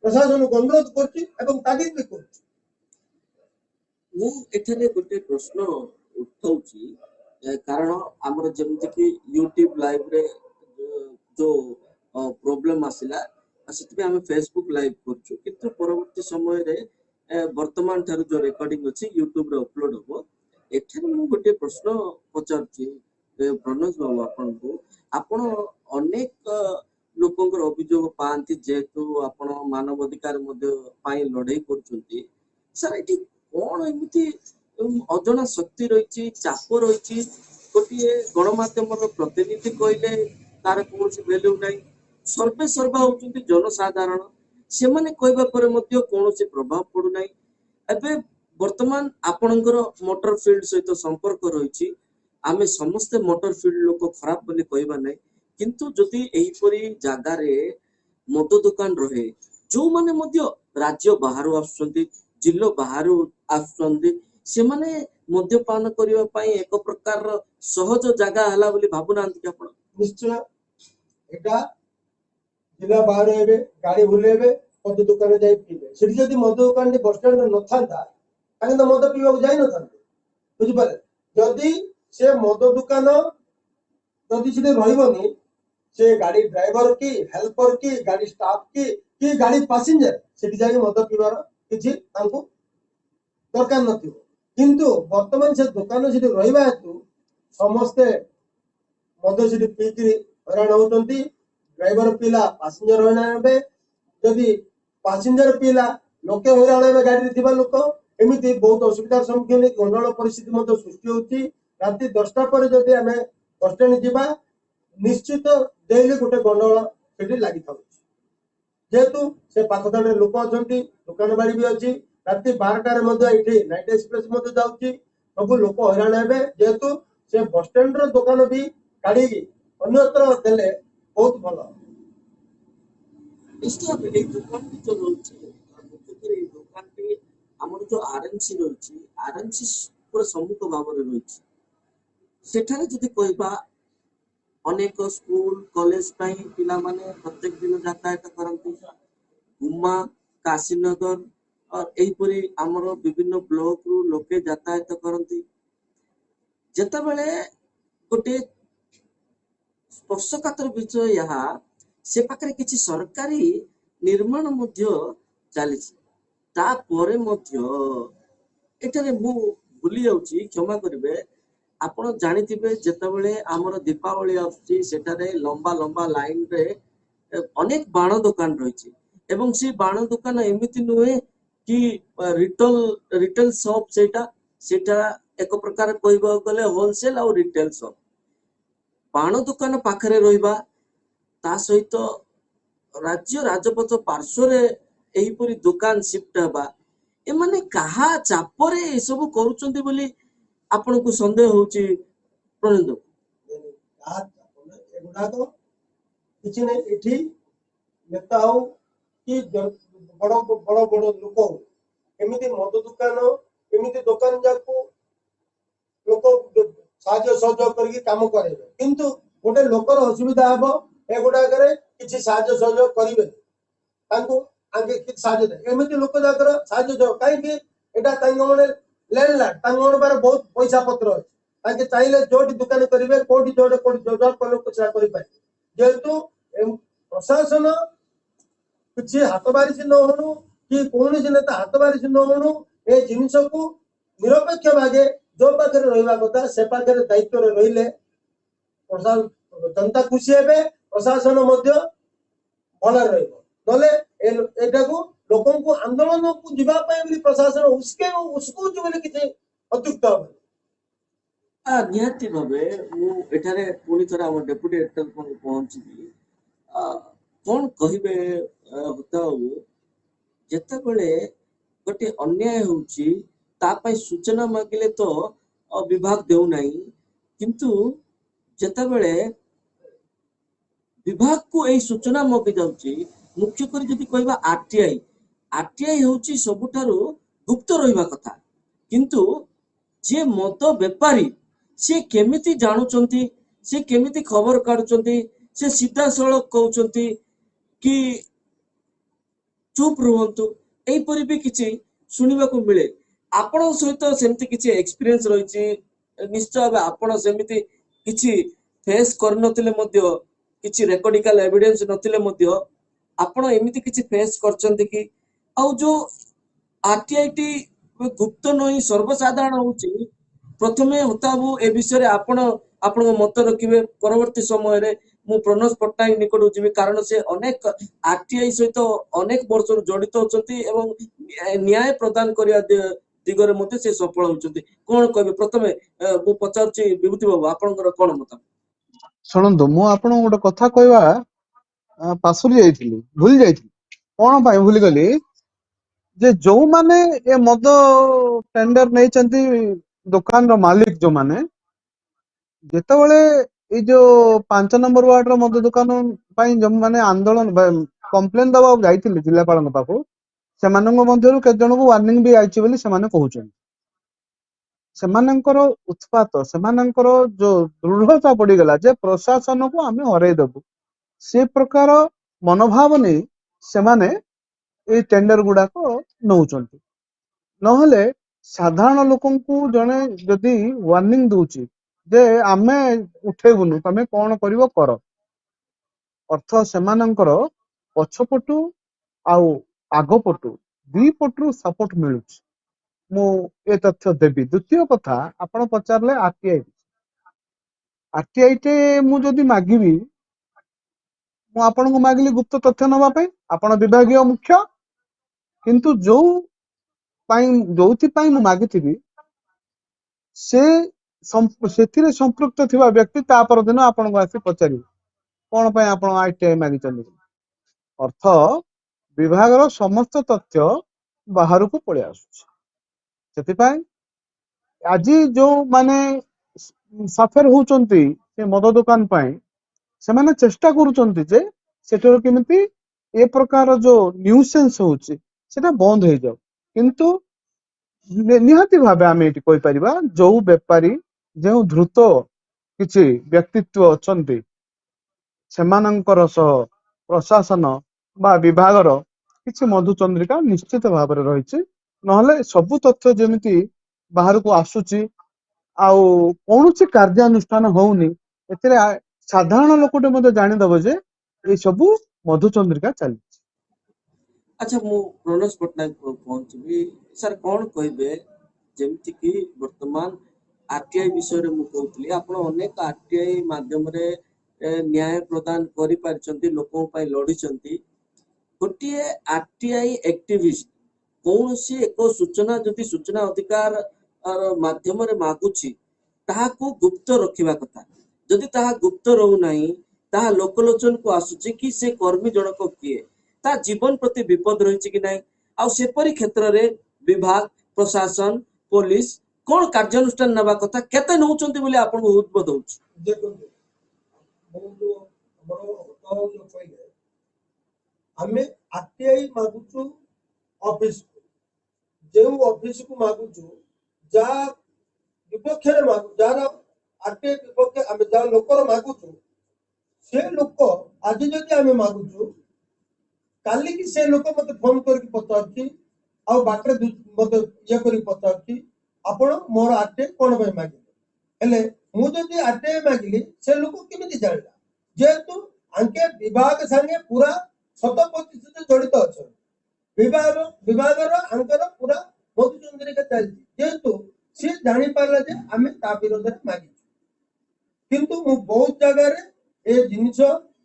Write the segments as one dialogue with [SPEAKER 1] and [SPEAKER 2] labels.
[SPEAKER 1] प्रशासन को अनुरोध कर
[SPEAKER 2] गोटे प्रश्न उठाऊची कारण आमर जमती कि यूट्यूब लाइव रे जो प्रॉब्लम आसिला से आम फेसबुक लाइव करछु किंतु परवर्ती समय रे वर्तमान ठार जो रिकॉर्डिंग अच्छी यूट्यूब रे अपलोड हो एठारे मु गोटे प्रश्न पचारुची प्रणोज बाबू आपन को आपण अनेक लोकंकर अभियोग पाती जेहेतु आपण मानवाधिकार लड़ाई कर सर ये कौन एमती अजना शक्ति रही चाप रही गोटे गणमाध्यम प्रतिनिधि कहले तार कौन भैल्यू ना सर्वे सर्वा होती जनसाधारण से मैंने कहवा पर कौन प्रभाव पड़ूना एवं वर्तमान आपणकर मोटर फील्ड सहित संपर्क रही आमे समस्ते मोटर फील्ड लोक खराब बोली कहवा ना किंतु जदि एहीपरी जगार मद दुकान रहे जो माने राज्य बाहर आसुचंती जिल्ला बाहर आसुचंती से माने मद्यपान करने एक प्रकार सहज जगह है बोली भावुना आपण
[SPEAKER 1] निश्चय एटा जिला बाहर हेबे गाड़ी बुलेबे मद दुकान जाई पीबे सेठी जदी मद दुकान बस स्टैंड न थांता ताके तो मद पीबा जाई न थांते बुझि पारे जदी से मद दुकान जदी से रहइबनी से गाड़ी ड्राइवर की हेल्पर की गाड़ी स्टाफ की गाड़ी पैसेंजर सेठी जाई मद पीबार किछि तांको दरकार नथिबो किंतु वर्तमान से दुकान से रहिबा हेतु समस्ते मद से पीकरी हैरान होती ड्राइवर पीला पैसेंजर हैरान हे जदि पैसेंजर पीला लोके हैरान हे गाड़ी थिबा लोक एमिति बहुत असुविधार सम्मुखीन गंडल परिस्थिति सृष्टि होती राति 10टा पर जदि आमे बस स्टैंड जीवा निश्चित डेली गोटे गंडल सेठी लागि थाउ जेहेतु से पाखतड़े लोक अच्छा दुकान बाड़ी भी अच्छी राति 12टार नाइट एक्सप्रेस जाऊँगी सब लोक हैरान हे जेहेतु से बस स्टैंड दुकान भी काढ़ी अन्यत्र देले बहुत भल
[SPEAKER 2] जो आरएनसी रही आरएनसी पूरा सम्मुख भाव रही सेठारे जदि कहबा अनेक स्कूल कॉलेज पिला माने प्रत्येक दिन यातायात करती गुम्मा काशीनगर और यहीपरी आमर विभिन्न ब्लॉक रु लोके यातायात करती जेते बेले गोटे स्पर्शकातर विषय यहाँ से पाखे किसी सरकारी निर्माण चली भूली जाऊँगी क्षमा करेंगे आपण जानिथिबे जेतेबेले आमर दीपावली आछी सेटारे लंबा लंबा लाइन रे अनेक बाण दुकान रही एवं से बाण दुकान एमिति नुहे कि रिटेल शॉप सेटा एक प्रकार कहबा गले होलसेल और रिटेल शॉप बाण दुकान पाखरे रहिबा ता सहित राज्य राजपथ पार्श्व रे एहीपरी दुकान शिफ्ट हबा ए माने कहा चापरे ए सब करूचंती बोली आपण को संदेह होची प्रणेंद्र
[SPEAKER 1] एगुडा तो किछि नै एठी नेता हो कि बड़ बड़ बड़ लोक हो एमिति मद दुकान एमिति दुकान जाको लोक साहाय्य सहयोग करके काम करे किंतु गोटे लोकर असुविधा हबो एगुडा करे किछि साहाय्य सहयोग करिवे तांको आगे किछि साहाय्य दे एमिति लोक जाकर साहाय्य सहयोग काई कि एटा तांगो मने लैंडलॉर्ड तांगो बारे बहुत पैसा पत्र अछि ताके चाहिले जोटी दुकान करिवे कोठी जोडे कोठी जोडा कोन कुछा करि पाए जेतु प्रशासन किछि हातबारिश न होनु कि कोन नेता हातबारिश न होनु ए जिनिस को निरपेक्ष भागे जो पाखे रहिबा कथा से पाखे दायित्व रे रहिले प्रशासन जनता खुशी हेबे प्रशासन मध्य भल रहइबो नले एटा को लोकन को आंदोलन को जीवा पाए बोली प्रशासन उसको जो बोले किछि अत्युक्त हो
[SPEAKER 2] निहाती भाबे मु एठारे पुनी थरा हम डेप्यूटी एडिटर को पहुंचबी कोन कहिबे होताउ जेते बेले गोटे अन्याय होउची ता पई सूचना मागिले तो विभाग देउ नाही किंतु जेते बेले विभाग को एई सूचना मगि जाउची मुख्य करी जदि कहबा आरटीआई होउची सबुठारु गुप्त रहिबा कथा किंतु जे मद बेपारी से केमिति जानुचंती से केमिति खबर काढुचंती से सीधा सड़क कहउचंती कि ଚୁପ୍ ରୁହନ୍ତୁ, ଏଇପରି ବି କିଛି ଶୁଣିବାକୁ ମିଳେ। ଆପଣଙ୍କ ସହିତ ସେମିତି କିଛି ଏକ୍ସପିରିଏନ୍ସ ରହିଛି? ନିଶ୍ଚୟ ଭାବେ ଆପଣ ସେମିତି କିଛି ଫେସ୍ କରିନଥିଲେ ମଧ୍ୟ, କିଛି ରେକର୍ଡିକାଲ ଏଭିଡେନ୍ସ ନଥିଲେ ମଧ୍ୟ ଆପଣ ଏମିତି କିଛି ଫେସ୍ କରିଛନ୍ତି କି? ଆଉ ଯୋଉ ଆରଟିଆଇଟି ଗୁପ୍ତ ନୁହେଁ ସର୍ବସାଧାରଣ ହଉଛି, ପ୍ରଥମେ ହତାବୁ ଏ ବିଷୟରେ ଆପଣଙ୍କ ମତ ରଖିବେ। ପରବର୍ତ୍ତୀ ସମୟରେ ମୁଁ ପ୍ରଣୋଷ ପଟ୍ଟନାୟକ ନିକଟକୁ ଯିବି, କାରଣ ସେ ଅନେକ ଆରଟିଆଇ ସହିତ ଅନେକ ବର୍ଷରୁ ଜଡିତ ଅଛନ୍ତି ଏବଂ ନ୍ୟାୟ ପ୍ରଦାନ କରିବା ଦିଗରେ ମଧ୍ୟ ସେ ସଫଳ ହଉଛନ୍ତି। କଣ କହିବେ? ପ୍ରଥମେ ମୁଁ ପଚାରୁଛି ବିଭୂତି ବାବୁ, ଆପଣଙ୍କର କଣ ମତ?
[SPEAKER 3] ଶୁଣନ୍ତୁ, ମୁଁ ଆପଣଙ୍କୁ ଗୋଟେ କଥା କହିବା ପାଶୁରି ଯାଇଥିଲି, ଭୁଲି ଯାଇଥିଲି। କଣ ପାଇଁ ଭୁଲିଗଲି? ଯେ ଯୋଉମାନେ ଏ ମଦ ଟେଣ୍ଡର ନେଇଛନ୍ତି, ଦୋକାନର ମାଲିକ ଯୋଉମାନେ, ଯେତେବେଳେ ଏଇ ଯୋଉ 5 ନମ୍ବର ୱାର୍ଡର ମଦ ଦୋକାନ ପାଇଁ ଯୋଉମାନେ ଆନ୍ଦୋଳନ କମ୍ପ୍ଲେନ ଦବାକୁ ଯାଇଥିଲେ ଜିଲ୍ଲାପାଳଙ୍କ ପାଖକୁ, ସେମାନଙ୍କ ମଧ୍ୟରୁ କେତେ ଜଣଙ୍କୁ ୱାର୍ଣ୍ଣିଂ ବି ଆଇଛି ବୋଲି ସେମାନେ କହୁଛନ୍ତି। ସେମାନଙ୍କର ଉତ୍ପାତ, ସେମାନଙ୍କର ଯୋଉ ଦୃଢତା ପଡିଗଲା ଯେ ପ୍ରଶାସନକୁ ଆମେ ହରେଇ ଦେବୁ, ସେ ପ୍ରକାର ମନୋଭାବ ନେଇ ସେମାନେ ଏଇ ଟେଣ୍ଡର ଗୁଡାକ ନଉଛନ୍ତି। ନହେଲେ ସାଧାରଣ ଲୋକଙ୍କୁ ଜଣେ ଯଦି ୱାର୍ଣ୍ଣିଂ ଦଉଛି ଯେ ଆମେ ଉଠେଇବୁନୁ, ତମେ କଣ କରିବ କର, ଅର୍ଥ ସେମାନଙ୍କର ପଛପଟୁ ଆଉ ଆଗପଟୁ ଦି ପଟରୁ ସପୋର୍ଟ ମିଳୁଛି। ମୁଁ ଏ ତଥ୍ୟ ଦେବି। ଦ୍ୱିତୀୟ କଥା, ଆପଣ ପଚାରିଲେ ଆରଟିଆଇ ମୁଁ ଯଦି ମାଗିବି, ମୁଁ ଆପଣଙ୍କୁ ମାଗିଲି ଗୁପ୍ତ ତଥ୍ୟ ନେବା ପାଇଁ, ଆପଣ ବିଭାଗୀୟ ମୁଖ୍ୟ, କିନ୍ତୁ ଯୋଉଥିପାଇଁ ମୁଁ ମାଗିଥିବି ସେଥିରେ ସମ୍ପୃକ୍ତ ଥିବା ବ୍ୟକ୍ତି ତା ପରଦିନ ଆପଣଙ୍କୁ ଆସି ପଚାରିବେ କଣ ପାଇଁ ଆପଣ ଆରଟିଆଇ ମାଗିଛନ୍ତି। ଅର୍ଥ ବିଭାଗର ସମସ୍ତ ତଥ୍ୟ ବାହାରକୁ ପଳେଇ ଆସୁଛି। ସେଥିପାଇଁ ଆଜି ଯୋଉମାନେ ସଫର ହଉଛନ୍ତି ସେ ମଦ ଦୋକାନ ପାଇଁ, ସେମାନେ ଚେଷ୍ଟା କରୁଛନ୍ତି ଯେ ସେଠାରୁ କେମିତି ଏ ପ୍ରକାର ଯୋଉ ନ୍ୟୁସେନ୍ସ ହଉଛି ସେଟା ବନ୍ଦ ହେଇଯାଉ। କିନ୍ତୁ ନିହାତି ଭାବେ ଆମେ ଏଠି କହିପାରିବା, ଯୋଉ ବେପାରୀ, ଯେଉଁ ଧୃତ କିଛି ବ୍ୟକ୍ତିତ୍ବ ଅଛନ୍ତି, ସେମାନଙ୍କର ସହ ପ୍ରଶାସନ ବା ବିଭାଗର କିଛି ମଧୁଚନ୍ଦ୍ରିକା ନିଶ୍ଚିତ ଭାବରେ ରହିଛି। ନହେଲେ ସବୁ ତଥ୍ୟ ଯେମିତି ବାହାରକୁ ଆସୁଛି ଆଉ କୌଣସି କାର୍ଯ୍ୟାନୁଷ୍ଠାନ ହଉନି, ଏଥିରେ ସାଧାରଣ ଲୋକଟେ ମଧ୍ୟ ଜାଣିଦବ ଯେ ଏଇ ସବୁ ମଧୁଚନ୍ଦ୍ରିକା ଚାଲିଛି।
[SPEAKER 2] ଆଚ୍ଛା, ମୁଁ ପ୍ରଣୋଷ ପଟ୍ଟନାୟକ ପହଞ୍ଚିବି। ସାର୍ କଣ କହିବେ, ଯେମିତି କି ବର୍ତ୍ତମାନ ଆରଟିଆଇ ବିଷୟରେ ମୁଁ କହୁଥିଲି, ଆପଣ ଅନେକ ଆରଟିଆଇ ମାଧ୍ୟମରେ ନ୍ୟାୟ ପ୍ରଦାନ କରିପାରିଛନ୍ତି, ଲୋକଙ୍କ ପାଇଁ ଲଢିଛନ୍ତି। ଗୋଟିଏ ଆରଟିଆଇ ଆକ୍ଟିଭିଷ୍ଟ କୌଣସି ଏକ ସୂଚନା ଯଦି ସୂଚନା ଅଧିକାର ମାଧ୍ୟମରେ ମାଗୁଛି, ତାହାକୁ ଗୁପ୍ତ ରଖିବା କଥା। ଯଦି ତାହା ଗୁପ୍ତ ରହୁନାହିଁ, ତାହା ଲୋକଲୋଚନକୁ ଆସୁଛି କି ସେ କର୍ମୀ ଜଣକ କିଏ, ତା ଜୀବନ ପ୍ରତି ବିପଦ ରହିଛି କି ନାହିଁ, ଆଉ ସେପରି କ୍ଷେତ୍ରରେ ବିଭାଗ, ପ୍ରଶାସନ, ପୋଲିସ କଣ କାର୍ଯ୍ୟାନୁଷ୍ଠାନ ନେବା କଥା, କେତେ ନଉଛନ୍ତି ବୋଲି ଆପଣଙ୍କୁ ଉଦ୍ବୋଧ ହଉଛି?
[SPEAKER 1] ଦେଖନ୍ତୁ, କହିଲେ ଆମେ ଆରଟିଆଇ ମାଗୁଛୁ ଅଫିସକୁ, ଯେଉଁ ଅଫିସକୁ ମାଗୁଛୁ, ଯାହା ବିପକ୍ଷରେ ଯାହାର ଆରଟିଆଇ ବିପକ୍ଷେ ଆମେ ଯାହା ଲୋକର ମାଗୁଛୁ, ସେ ଲୋକ ଆଜି ଯଦି ଆମେ ମାଗୁଛୁ, କାଲିକି ସେ ଲୋକ ମତେ ଫୋନ କରିକି ପଚାରୁଛି, ଆଉ ବାଟରେ ମତେ ଇଏ କରିକି ପଚାରୁଛି ଆପଣ ମୋର ଆରଟିଆଇ କଣ ପାଇଁ ମାଗିଲେ। ହେଲେ ମୁଁ ଯଦି ଆରଟିଆଇ ମାଗିଲି, ସେ ଲୋକ କେମିତି ଜାଣିଲା? ଯେହେତୁ ଆଙ୍କେ ବିଭାଗ ସାଙ୍ଗେ ପୁରା 100% ଜଡିତ ଅଛନ୍ତି, ବିଭାଗର ଆଙ୍କର ପୁରା ମଧୁଚନ୍ଦ୍ରିକା ଚାଲିଛି, ଯେହେତୁ ସିଏ ଜାଣିପାରିଲା ଯେ ଆମେ ତା ବିରୋଧରେ ମାଗିଛୁ। କିନ୍ତୁ ମୁଁ ବହୁତ ଜାଗାରେ ଏ ଜିନିଷ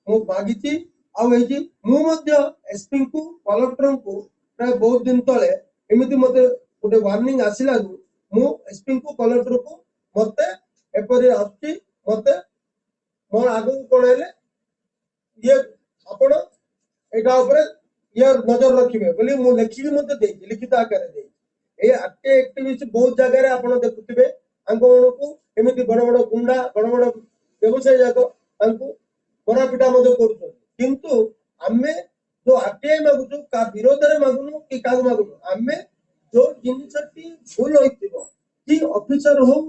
[SPEAKER 1] ମୁଁ ମାଗିଛି। ଆଉ ଏଇଠି ମୁଁ ମଧ୍ୟ ଏସପିଙ୍କୁ, କଲେକ୍ଟରଙ୍କୁ ପ୍ରାୟ ବହୁତ ଦିନ ତଳେ ଏମିତି ମତେ ଗୋଟେ ୱାର୍ଣ୍ଣିଂ ଆସିଲାରୁ ମୁଁ ଏସପିଙ୍କୁ, କଲେକ୍ଟରକୁ ମତେ ଏପରି ଆସୁଛି, ମତେ ମୋର ଆଗକୁ କଣ ହେଲେ ଇଏ ଆପଣ ଏଇଟା ଉପରେ ଇଏ ନଜର ରଖିବେ ବୋଲି ମୁଁ ଲେଖିକି ମଧ୍ୟ ଦେଇଛି, ଲିଖିତ ଆକାରରେ ଦେଇଛି। ଏଇ ଆରଟିଆଇ ଆକ୍ଟିଭିଷ୍ଟ ବହୁତ ଜାଗାରେ ଆପଣ ଦେଖୁଥିବେ ଆନ୍ଦୋଳନକୁ ଏମିତି ବଡ ବଡ ଗୁଣ୍ଡା, ବଡ ବଡ ବ୍ୟବସାୟୀ ଯାକ ତାଙ୍କୁ ମରାପିଟା ମଧ୍ୟ କରୁଛନ୍ତି। କିନ୍ତୁ ଆମେ ଯୋଉ ଆରଟିଆଇ ମାଗୁଛୁ, କାହା ବିରୋଧରେ ମାଗୁନୁ କି କାହାକୁ ମାଗୁନୁ, ଆମେ ଯୋଉ ଜିନିଷଟି ଭୁଲ ହୋଇଥିବ, କି ଅଫିସର ହଉ,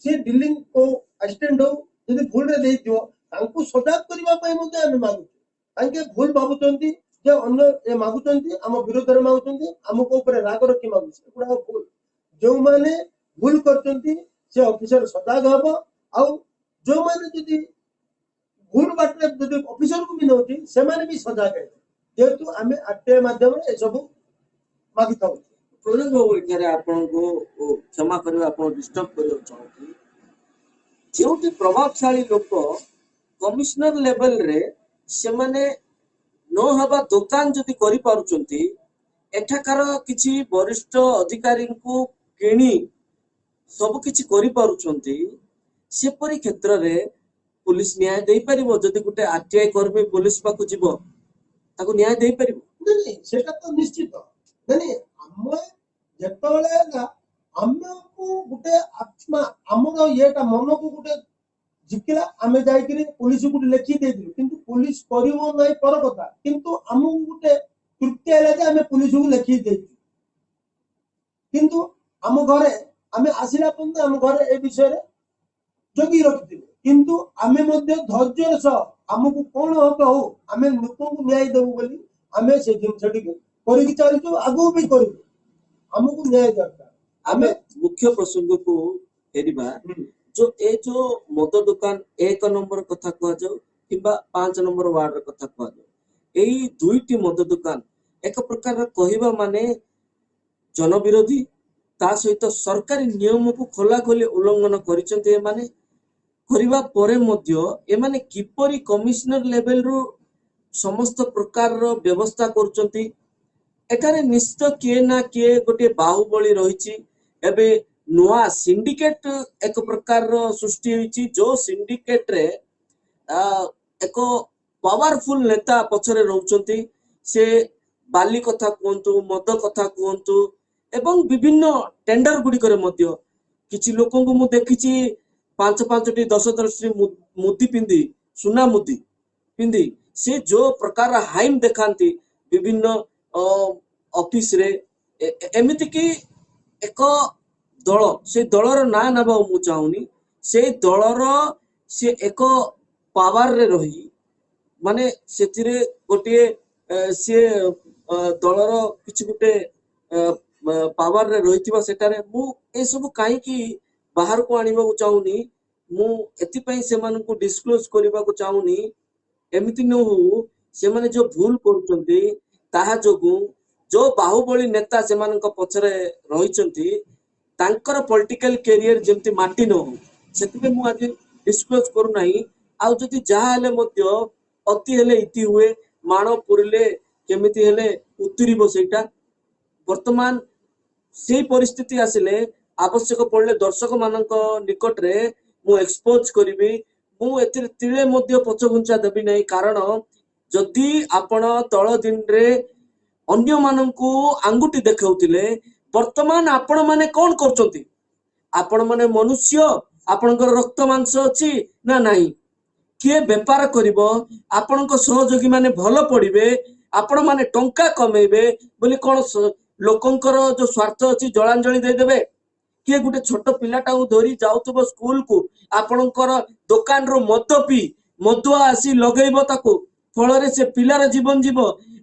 [SPEAKER 1] ସେ ଡିଲିଂ କୋଉ ଆସିଷ୍ଟେଣ୍ଟ ହଉ, ଯଦି ଭୁଲରେ ଦେଇଥିବ ତାଙ୍କୁ ସଜାଗ କରିବା ପାଇଁ ମଧ୍ୟ ଆମେ ମାଗୁଛୁ। ତାଙ୍କେ ଭୁଲ ଭାବୁଛନ୍ତି ଯେ ଅନ୍ୟ ଏ ମାଗୁଛନ୍ତି ଆମ ବିରୋଧରେ ମାଗୁଛନ୍ତି ଆମକୁ ଉପରେ ରାଗ ରଖି ମାଗୁଛି ଏଗୁଡା ଭୁଲ ଯେଉଁମାନେ ଭୁଲ କରୁଛନ୍ତି ସେ ଅଫିସର ସଜାଗ ହବ ଆଉ ଯେଉଁମାନେ ଯଦି ଭୁଲ ବାଟରେ ଯଦି ଅଫିସରକୁ ବି ନଉଛି ସେମାନେ ବି ସଜାଗ ହେବେ ଯେହେତୁ ଆମେ ଆରଟିଆଇ ମାଧ୍ୟମରେ ଏସବୁ ମାଗିଥାଉ।
[SPEAKER 2] ପ୍ରଧାନ ବାବୁ ଏଠାରେ ଆପଣଙ୍କୁ କ୍ଷମା କରିବା ଆପଣ ଡିଷ୍ଟର୍ବ କରିବାକୁ ଚାହୁଁଛି ଯେଉଁଠି ପ୍ରଭାବଶାଳୀ ଲୋକ କମିଶନର ଲେଭେଲରେ ସେମାନେ ନ ହେବା ଦୋକାନ ଯଦି କରିପାରୁଛନ୍ତି ଏଠାକାର କିଛି ବରିଷ୍ଠ ଅଧିକାରୀଙ୍କୁ କିଣି ସବୁ କିଛି କରିପାରୁଛନ୍ତି ସେପରି କ୍ଷେତ୍ରରେ ପୁଲିସ ନ୍ୟାୟ ଦେଇପାରିବ ଯଦି ଗୋଟେ ଆରଟିଆଇ କର୍ମୀ ପୁଲିସ ପାଖକୁ ଯିବ ତାକୁ ନ୍ୟାୟ ଦେଇପାରିବ?
[SPEAKER 1] ନାଇଁ ସେଟା ତ ନିଶ୍ଚିତ ନାଇଁ ଆମେ ଯେତେବେଳେ ହେଲା ଆମକୁ ଗୋଟେ ଆତ୍ମା ଆମର ଇଏଟା ମନକୁ ଗୋଟେ ଜିତିଲା ଆମେ ଯାଇକିରି ପୁଲିସକୁ ଲେଖି ଦେଇଥିଲୁ କିନ୍ତୁ ପୁଲିସ କରିବ ନାହିଁ ପର କଥା କିନ୍ତୁ ଆମକୁ ଗୋଟେ ତୃପ୍ତି ହେଲା ଯେ ଆମେ ପୁଲିସକୁ ଲେଖି ଦେଇଛୁ କିନ୍ତୁ ଆମ ଘରେ ଆମେ ଆସିଲା ପର୍ଯ୍ୟନ୍ତ ଆମ ଘରେ ଏ ବିଷୟରେ ଜଗି ରଖିଥିଲୁ କିନ୍ତୁ ଆମେ ମଧ୍ୟ ଧୈର୍ଯ୍ୟର ସହ ଆମକୁ କଣ ହବ ହଉ ଆମେ ଲୋକଙ୍କୁ ନ୍ୟାୟ ଦେବୁ ବୋଲି ଆମେ ସେ ଜିନିଷଟିକୁ କରିକି ଚାଲିଛୁ ଆଗକୁ ବି କରିବୁ ଆମକୁ ନ୍ୟାୟ ଦରକାର।
[SPEAKER 2] ଆମେ ମୁଖ୍ୟ ପ୍ରସଙ୍ଗକୁ ଫେରିବା जो मद दुकान 1 नंबर कथा कहु कि 5 नंबर वार्ड कथा कहु यही दुईटी मद दुकान एक प्रकार कहवा माने जनविरोधी ता सहित सरकारी नियम को खोला खोली उल्लंघन करिसेंते माने करबा परे मध्य एमाने किपरि कमिश्नर लेवल रु समस्त प्रकार रो व्यवस्था करूचंती एठारे निश्चित किए ना किए गोटे बाहुबली रहिछि एबे नुआ सिंडिकेट एक प्रकार रो सृष्टि होइछि जो सिंडिकेट रे एक पावरफुल नेता पछरे रहउचंती से बाली कथा कहंतु मद कथा कहंतु एवं विभिन्न टेंडर गुडी करे मध्य किछि लोकन को मु देखिछि 5-5टी 10-10टी मुदी पिंदी सुना मुदी पिंदी से जो प्रकार हाइम देखांती विभिन्न ऑफिस रे एमिति की एक दल से दलर ना नबा मु चाहुनी से दलर से एक पावर रे रही माने सेतिरे गोटे से दलर किछि गोटे पावर रे रहिथिबा सेटारे मु ए सब काई की बाहर को आनिबा को चाहुनी मु एति पई से मानन को डिस्क्लोज करबा को चाहुनी एमिति न हो से माने जो भूल करूचंती ताहा जोगु जो बाहुबली नेता से मानन को पछरे रहिचंती तांकर पॉलिटिकल कैरियर जेमती माटी न हो सेति मु आज डिस्क्लोज करू नाही आ जति जहा हेले मध्य अति हेले इति हुए माण पुरले केमिति हेले उतरिबो सेटा वर्तमान से परिस्थिति आसिले आवश्यक पड़ले दर्शक मानक निकट रे मु एक्सपोज करिवि मु एतिर तिले मध्य पछघुंचा देबि नाही कारण जदि आपण तळ दिन रे अन्य माननकु आंगुठी देखाउतिले वर्तमान आपण माने कोन करचंती आपण माने मनुष्य आपणकर रक्त मांस अछि ना नाही किए व्यापार करिवो आपणक सहयोगी माने भलो पडिबे आपण माने टंका कमेबे बोली कोन लोकंकर जो स्वार्थ अछि जलांजलि दे देबे किए गुटे छोट पिलाटा धरी जाउतबो स्कूल को आपणकर दुकान रो मद पी मदुआ आसी लगेइबो ताको फल से पिलार जीवन जीव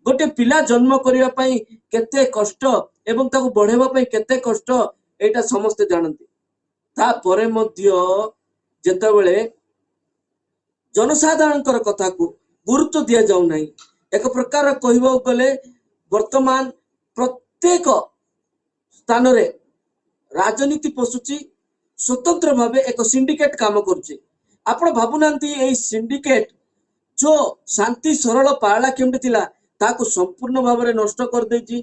[SPEAKER 2] गोटे पिला जन्म करने पाई केते कष्ट एवं ताको बढ़ेबा पाई केते कष्ट एटा समस्त जानती ता परे मध्य जेतेबेले जनसाधारणकर कथा को गुरुत्व दिया जाउ नाही एक प्रकार कहबो गले वर्तमान प्रत्येक स्थान रे राजनीति पशुची स्वतंत्र भावे एक सिंडिकेट काम करुची आपण भाबुनांती एई सिंडिकेट जो शांति सरल पाळा केमति थिला ताको संपूर्ण भाव में नष्ट कर देछि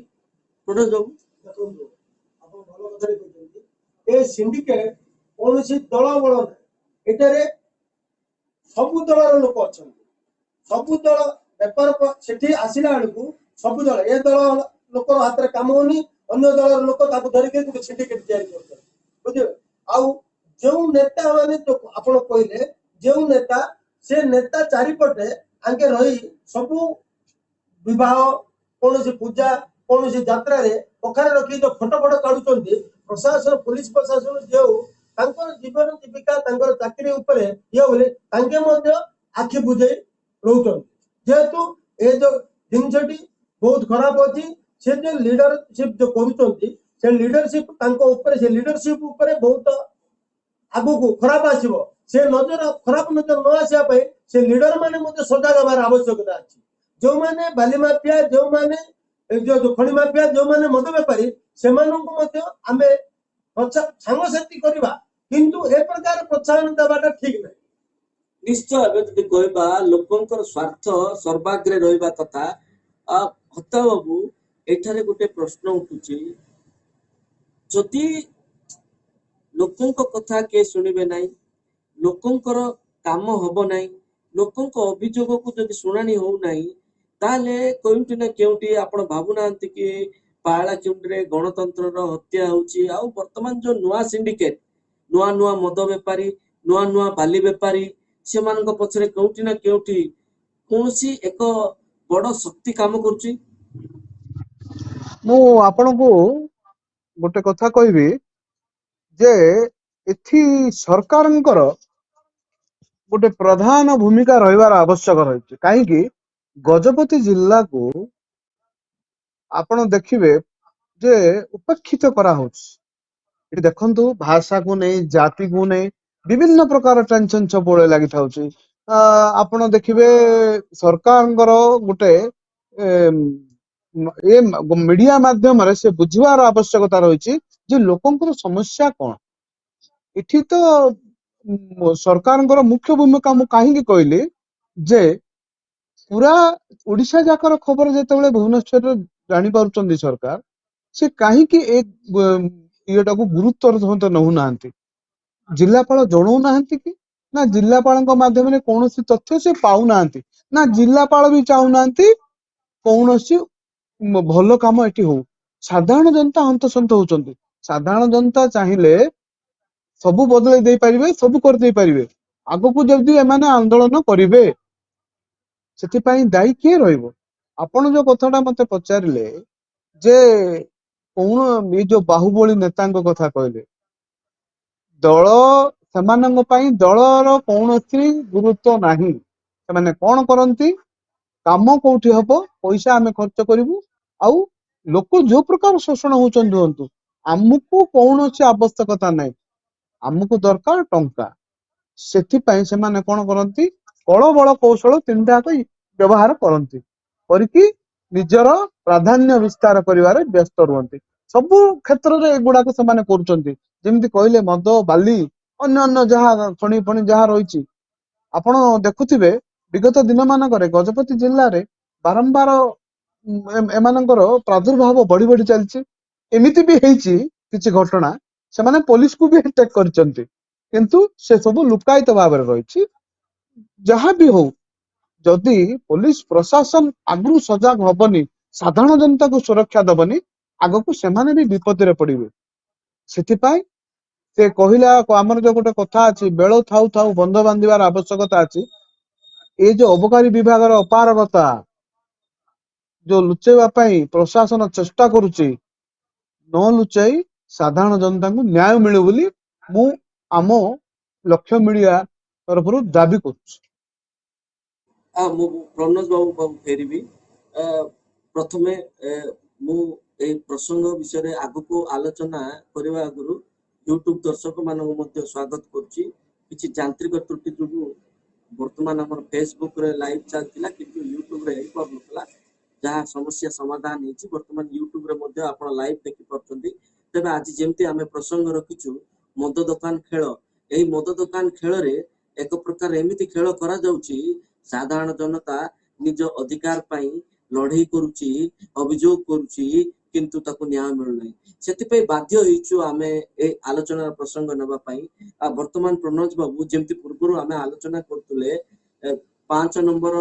[SPEAKER 2] प्रोडक्ट जो
[SPEAKER 1] देखंतु आपण भलो कथारे कहते ए सिंडिकेट कोनोसी दल बळ नै एटारे सबु दलर लोक अछंती सबु दल व्यापार सेठी आसिला बेलकु सबु दल ए दल लोक हाथ रे काम होनी अन्य दलर लोक ताको धरि के गुटे सिंडिकेट तयारी करछन बुझियो आउ जो नेता माने तो आपण कहले जो नेता से नेता चारिपटे आगे रही सबु विवाह कौन सी पूजा कौन सी यात्रा रे पखारे रखी जो फोटो फोटो काढुचंती प्रशासन पुलिस प्रशासन जो तांकर जीवन जीविका तांकर चाकरी ऊपर ये बोले तांके मध्य आखि बुझे रहउचंती जेहेतु ए जो जिनसटी बहुत खराब अच्छी से जो लीडरशिप जो करुँच से लीडरशिप बहुत आगु को खराब आसो से नजर खराब नजर न आसापी से लीडर मैंने सजग हमार आवश्यकता अच्छी जो मैंने बाली माफिया जो मैंने जो खଣି माफिया जो मैंने मद बेपारी से आम सांगसाथी करवा किंतु ए प्रकार प्रोत्साहन देवाटा ठीक नहीं
[SPEAKER 2] निश्चय एबे जदि कहबा लोकंकर स्वार्थ सर्वाग्रे रहिबा कथा हत्या बाबू एठारे गोटे प्रश्न उठुची जदि लोकंक कथा के शुणिबे नाही लोकंकर काम हब नाही लोकंक अभियोग को जदि शुणाणी हो नाही ताले कोउंटी ना केउंटी आपण भाबु नांती कि पाळा केउंटी गणतंत्र रो हत्या होची आ वर्तमान जो नुआ सिंडिकेट नुआ नुआ मद बेपारी नुआ नुआ बाली बेपारी से मानक पछरे केउंटी ना केउंटी कोनसी एक बड़ शक्ति काम करूची
[SPEAKER 3] ମୁଁ ଆପଣଙ୍କୁ ଗୋଟେ କଥା କହିବି ଯେ ଏଠି ସରକାରଙ୍କର ଗୋଟେ ପ୍ରଧାନ ଭୂମିକା ରହିବାର ଆବଶ୍ୟକ ରହିଛି କାହିଁକି ଗଜପତି ଜିଲ୍ଲାକୁ ଆପଣ ଦେଖିବେ ଯେ ଉପେକ୍ଷିତ କରାହଉଛି ଏଠି ଦେଖନ୍ତୁ ଭାଷାକୁ ନେଇ ଜାତିକୁ ନେଇ ବିଭିନ୍ନ ପ୍ରକାର ଟେନସନ ସବୁବେଳେ ଲାଗିଥାଉଛି ଆପଣ ଦେଖିବେ ସରକାରଙ୍କର ଗୋଟେ ମିଡିଆ ମାଧ୍ୟମରେ ସେ ବୁଝିବାର ଆବଶ୍ୟକତା ରହିଛି ଯେ ଲୋକଙ୍କର ସମସ୍ୟା କଣ ଏଠି ତ ସରକାରଙ୍କର ମୁଖ୍ୟ ଭୂମିକା ମୁଁ କାହିଁକି କହିଲି ଯେ ପୁରା ଓଡିଶା ଯାକର ଖବର ଯେତେବେଳେ ଭୁବନେଶ୍ୱରରେ ଜାଣିପାରୁଛନ୍ତି ସରକାର ସେ କାହିଁକି ଏ ଇଏଟାକୁ ଗୁରୁତ୍ୱର ନଉନାହାନ୍ତି ଜିଲ୍ଲାପାଳ ଜଣଉନାହାନ୍ତି କି ନା ଜିଲ୍ଲାପାଳଙ୍କ ମାଧ୍ୟମରେ କୌଣସି ତଥ୍ୟ ସେ ପାଉନାହାନ୍ତି ନା ଜିଲ୍ଲାପାଳ ବି ଚାହୁଁନାହାନ୍ତି କୌଣସି ଭଲ କାମ ଏଠି ହଉ ସାଧାରଣ ଜନତା ହନ୍ତସନ୍ତ ହଉଛନ୍ତି ସାଧାରଣ ଜନତା ଚାହିଁଲେ ସବୁ ବଦଳେଇ ଦେଇପାରିବେ ସବୁ କରିଦେଇ ପାରିବେ ଆଗକୁ ଯଦି ଏମାନେ ଆନ୍ଦୋଳନ କରିବେ ସେଥିପାଇଁ ଦାୟୀ କିଏ ରହିବ ଆପଣ ଯୋଉ କଥାଟା ମତେ ପଚାରିଲେ ଯେ କୌଣ ଏଇ ଯୋଉ ବାହୁବଳୀ ନେତାଙ୍କ କଥା କହିଲେ ଦଳ ସେମାନଙ୍କ ପାଇଁ ଦଳର କୌଣସି ଗୁରୁତ୍ୱ ନାହିଁ ସେମାନେ କଣ କରନ୍ତି କାମ କୋଉଠି ହବ ପଇସା ଆମେ ଖର୍ଚ୍ଚ କରିବୁ ଆଉ ଲୋକ ଯୋଉ ପ୍ରକାର ଶୋଷଣ ହଉଛନ୍ତି ହୁଅନ୍ତୁ ଆମକୁ କୌଣସି ଆବଶ୍ୟକତା ନାହିଁ ଆମକୁ ଦରକାର ଟଙ୍କା ସେଥିପାଇଁ ସେମାନେ କଣ କରନ୍ତି କଳ ବଳ କୌଶଳ ତିନିଟାକ ବ୍ୟବହାର କରନ୍ତି କରିକି ନିଜର ପ୍ରାଧାନ୍ୟ ବିସ୍ତାର କରିବାରେ ବ୍ୟସ୍ତ ରୁହନ୍ତି ସବୁ କ୍ଷେତ୍ରରେ ଏଗୁଡାକ ସେମାନେ କରୁଛନ୍ତି ଯେମିତି କହିଲେ ମଦ ବାଲି ଅନ୍ୟ ଅନ୍ୟ ଯାହା ଖଣି ଫଣି ଯାହା ରହିଛି ଆପଣ ଦେଖୁଥିବେ ବିଗତ ଦିନ ମାନଙ୍କରେ ଗଜପତି ଜିଲ୍ଲାରେ ବାରମ୍ବାର ଏମାନଙ୍କର ପ୍ରାଦୁର୍ଭାବ ବଢି ବଢି ଚାଲିଛି ଏମିତି ବି ହେଇଛି କିଛି ଘଟଣା ସେମାନେ ପୋଲିସକୁ ବି ଆଟାକ କରିଛନ୍ତି କିନ୍ତୁ ସେ ସବୁ ଲୁକାୟିତ ଭାବରେ ରହିଛି ଯାହା ବି ହଉ ଯଦି ପୋଲିସ ପ୍ରଶାସନ ଆଗରୁ ସଜାଗ ହବନି ସାଧାରଣ ଜନତାକୁ ସୁରକ୍ଷା ଦବନି ଆଗକୁ ସେମାନେ ବି ବିପଦରେ ପଡିବେ ସେଥିପାଇଁ ସେ କହିଲା ଆମର ଯୋଉ ଗୋଟେ କଥା ଅଛି ବେଳ ଥାଉ ଥାଉ ବନ୍ଧ ବାନ୍ଧିବାର ଆବଶ୍ୟକତା ଅଛି ଏଇ ଯୋଉ ଅବକାରୀ ବିଭାଗର ଅପାରଗତା ଯୋଉ ଲୁଚେଇବା ପାଇଁ ପ୍ରଶାସନ ଚେଷ୍ଟା କରୁଛି ନ ଲୁଚାଇ ସାଧାରଣ ଜନତାଙ୍କୁ ନ୍ୟାୟ ମିଳୁ ବୋଲି ମୁଁ ଆମ ଲକ୍ଷ୍ୟ ମିଡିଆ ତରଫରୁ ଦାବି କରୁଛି
[SPEAKER 2] ମୁଁ ପ୍ରଣୋଜ ବାବୁ ଫେରିବି ପ୍ରଥମେ ମୁଁ এই ପ୍ରସଙ୍ଗ ବିଷୟରେ ଆଗକୁ ଆଲୋଚନା କରିବା ଆଗରୁ ୟୁଟ୍ୟୁବ ଦର୍ଶକ ମାନଙ୍କୁ ମଧ୍ୟ ସ୍ୱାଗତ କରୁଛି କିଛି ଯାନ୍ତ୍ରିକ ତ୍ରୁଟି ଯୋଗୁଁ ବର୍ତ୍ତମାନ ଆମର ଫେସବୁକରେ ଲାଇଭ ଚାଲିଥିଲା କିନ୍ତୁ ୟୁଟ୍ୟୁବରେ ହେଇପାରୁନଥିଲା ଯାହା ସମସ୍ୟା ସମାଧାନ ହେଇଛି ବର୍ତ୍ତମାନ ୟୁଟ୍ୟୁବରେ ମଧ୍ୟ ଆପଣ ଲାଇଭ ଦେଖିପାରୁଛନ୍ତି ତେବେ ଆଜି ଯେମିତି ଆମେ ପ୍ରସଙ୍ଗ ରଖିଛୁ ମଦ ଦୋକାନ ଖେଳ ଏହି ମଦ ଦୋକାନ ଖେଳରେ ଏକ ପ୍ରକାର ଏମିତି ଖେଳ କରାଯାଉଛି ସାଧାରଣ ଜନତା ନିଜ ଅଧିକାର ପାଇଁ ଲଢେଇ କରୁଛି ଅଭିଯୋଗ କରୁଛି କିନ୍ତୁ ତାକୁ ନ୍ୟାୟ ମିଳୁନାହିଁ ସେଥିପାଇଁ ବାଧ୍ୟ ହେଇଛୁ ଆମେ ଏ ଆଲୋଚନାର ପ୍ରସଙ୍ଗ ନେବା ପାଇଁ ଆଉ ବର୍ତ୍ତମାନ ପ୍ରଣୋଜ ବାବୁ ଯେମିତି ପୂର୍ବରୁ ଆମେ ଆଲୋଚନା କରୁଥିଲେ 5 ନମ୍ବର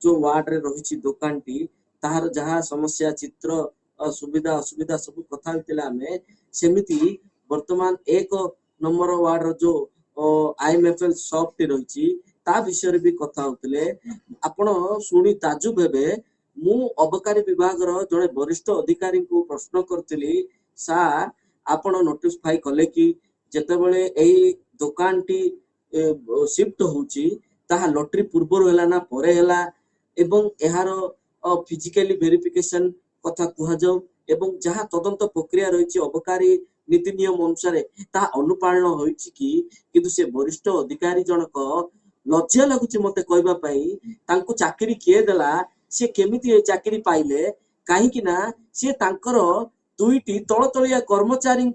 [SPEAKER 2] ଯୋଉ ୱାର୍ଡରେ ରହିଛି ଦୋକାନଟି ତାହାର ଯାହା ସମସ୍ୟା ଚିତ୍ର ସୁବିଧା ଅସୁବିଧା ସବୁ କଥା ହେଇଥିଲେ ଆମେ ସେମିତି ବର୍ତ୍ତମାନ 1 ନମ୍ବର ୱାର୍ଡର ଯୋଉ ଆଇଏମଏଫଏଲ ସପଟି ରହିଛି ତା ବିଷୟରେ ବି କଥା ହଉଥିଲେ ଆପଣ ଶୁଣି ତାଜୁବ ହେବେ ମୁଁ ଅବକାରୀ ବିଭାଗର ଜଣେ ବରିଷ୍ଠ ଅଧିକାରୀଙ୍କୁ ପ୍ରଶ୍ନ କରିଥିଲି ସାର୍ ଆପଣ ନୋଟିଫାଇ କଲେ କି ଯେତେବେଳେ ଏଇ ଦୋକାନଟି ସିଫ୍ଟ ହଉଛି ତାହା ଲଟେରୀ ପୂର୍ବରୁ ହେଲା ନା ପରେ ହେଲା ଏବଂ ଏହାର फिजिकली वेरिफिकेशन कथा कुहाଯାऊ एवं जहाँ तदंत प्रक्रिया रही अबकारी नीति नियम अनुसार ता अनुपालन होइछि कि किंतु से वरिष्ठ अधिकारी जनक लज्जा लगुच मते कहबा पई तांको चाकरी किए देला से केमिति ए चाकरी पाइले कहीं ना से तांकर दुईटी तलतलिया कर्मचारी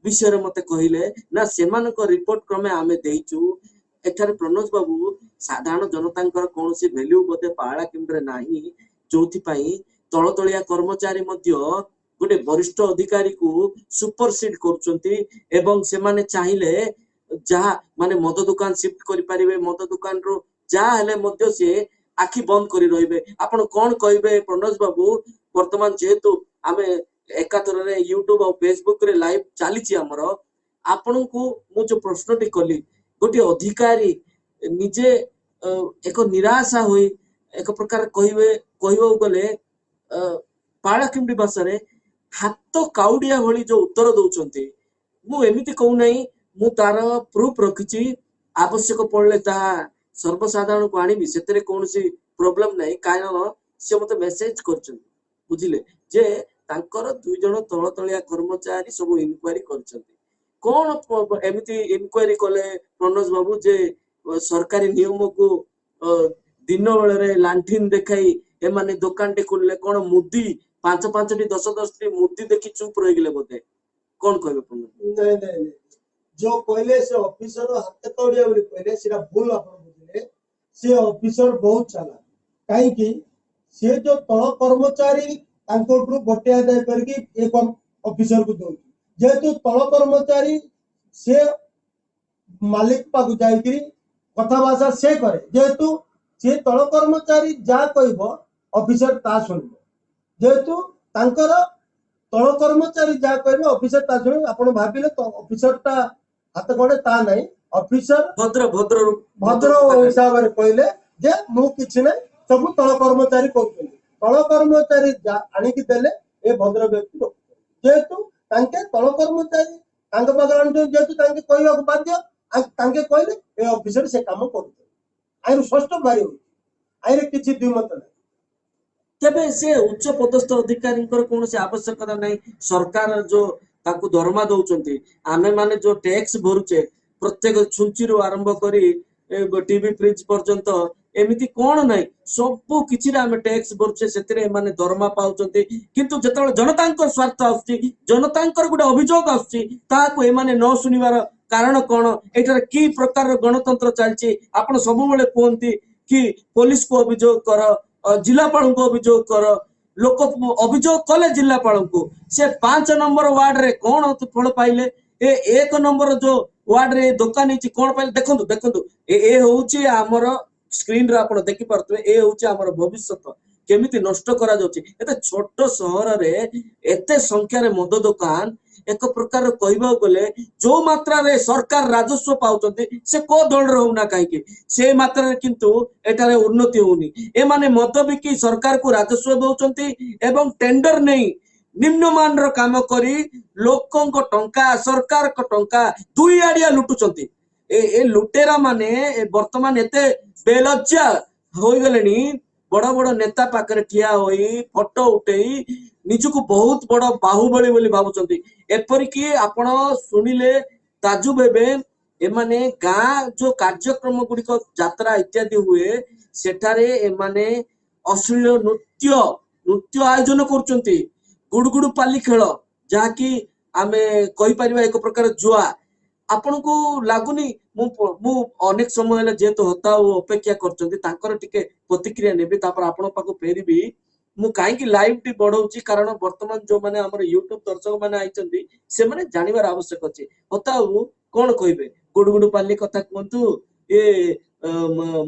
[SPEAKER 2] विषय रे मते कहिले ना सेमानक रिपोर्ट क्रमे आमे देइचु एठारे प्रणोज बाबू साधारण जनतांकर कोनोसी वैल्यू बोधे पाळा केन्द्रे नाही जोथि पई तलतलिया कर्मचारी मध्य गोटे वरिष्ठ अधिकारी को सुपरसीड करुचंती एवं से माने चाहिले जहा माने मद दुकान शिफ्ट करि परिबे मद दुकान रो जहा हेले मध्य से आखि बंद करी रहिबे आपण कोन कहबे प्रणोज बाबू वर्तमान जेहेतु आमे एकातर रे यूट्यूब और फेसबुक रे लाइव चलीची हमर आपण को मु जो प्रश्न टी कली गोटे अधिकारी निजे एक निराशा होई एक प्रकार कहबो गले पाळाखिंडी भाषा हाथ काउडिया भली जो उत्तर दौरान मु एमिति कहू नहीं मु तार प्रूफ रखिची आवश्यक पड़ले ता सर्वसाधारण को आनी से कौन प्रोब्लेम नहीं कारण से मते मेसेज करछन बुझिले जे तांकर दुई जण तलतलिया कर्मचारी सब इनक्वारी करछन कौन एमिति इनक्वारी कले प्रणोज बाबू जे सरकारी नियम को दिन बेले लांठीन देखाई एमाने दुकान टे खोलले कौन मुदी 5 टी 10 टी मुदी देखी चुप रही गले बोधे कौन कहबे प्रणोज
[SPEAKER 1] नहीं नहीं नहीं जो कहले से ऑफिसर हाथ तोड़िया बोली कहले सेरा भूल आपण बुझिले से ऑफिसर बहुत चालाक काहे कि से जो तळ कर्मचारी तांकोटू गोटे आदाय करके एक ऑफिसर को दो जेहेतु तळ कर्मचारी से मालिक पाक जाई कथा भाषा से करे जेहेतु से तळ कर्मचारी जा कहबो ऑफिसर ता सुनबो जेहेतु तांकर तळ कर्मचारी जा कहबे ऑफिसर ता सुन आपण भाबिले तो ऑफिसर ता हाथ गोड़े ता नहीं ऑफिसर
[SPEAKER 2] भद्र भद्र
[SPEAKER 1] भद्र हिसाब रे कहले जे मु किछि नै सब तळ कर्मचारी कहउछन तळ कर्मचारी आनी कि देले ए भद्र व्यक्ति रोक जेहेतु तांके तळ कर्मचारी तांके बगलान जेहेतु तांके कहबा बाध्य तांके कहले ए ऑफिसर से काम करू आइर स्पष्ट बारी हो आइर किछि द्विमत नै
[SPEAKER 2] तेबे से उच्च पदस्थ अधिकारी कौन से आवश्यकता नहीं सरकार जो ताकू दरमा दौरान आमे माने जो टैक्स भरुचे प्रत्येक छुंची रू आरंभ करी टीवी फ्रिज पर्यंत एमिति कौन नहीं सब किछि रे आमे टैक्स भरुचे सेतिरे माने दरमा पाउचंती किंतु जेतବେଳେ जनतांकर स्वार्थ आउची जनतांकर गुडे अभियोग आउची ताकू ए माने न सुनिवार कारण कौन एटार की प्रकार गणतंत्र चलची आपण सब बेले कहंती कि पुलिस को अभियोग कर जिलापाल को अभियोग कर लोक अभियोग कले जिलापाल को से 5 नंबर वार्ड रे कौन फल पाइले ए 1 नंबर जो वार्ड रे दुकान है कौन पाइले देखंतु देखंतु ए होउची हमर स्क्रीन रे आपण देखि परतबे ए होउची हमर भविष्यत केमिति नष्ट करा जाउची एते छोट शहर रे एते संख्या रे मद दुकान एक प्रकार कहबा गले जो मात्रा रे सरकार राजस्व पाउचंती से को दल रहउना काहे से मात्रा रे किंतु एटारे उन्नति होउनी ए माने मद बिकी सरकार को राजस्व दउचंती एवं टेंडर नहीं निम्नमान रो काम करी लोकन को टंका सरकार को टंका दुई आडिया लुटुचंती ए लुटेरा माने वर्तमान एते बेलज्जा होई गलेनी बड़ बड़ नेता पाखरे ठिया होई फोटो उठेई निजको बहुत बड़ बाहुबली बोली भाबुचंती एपरिकी आपण सुनिले ताजुब हेबे एमाने गाँ जो कार्यक्रम गुड़िक यात्रा इत्यादि हुए सेठारे एमाने अश्लील नृत्य नृत्य आयोजन करुचंती गुडगुडु पाली खेल जहाँकि आमे कहि परिबा एक प्रकार जुआ आपण को लागुनी मु अनेक समय हेले जेतो होता अपेक्षा करचंती तांकर टिके प्रतिक्रिया नेबे तापर आपण पाको फेरिबी मु काहे कि लाइव टी बढ़ौची कारण वर्तमान जो माने हमर यूट्यूब दर्शक माने आइचंती से माने जानिबार आवश्यक अछि होताउ कोन कहबे गुडगुडु पाली कथा कोंतु ए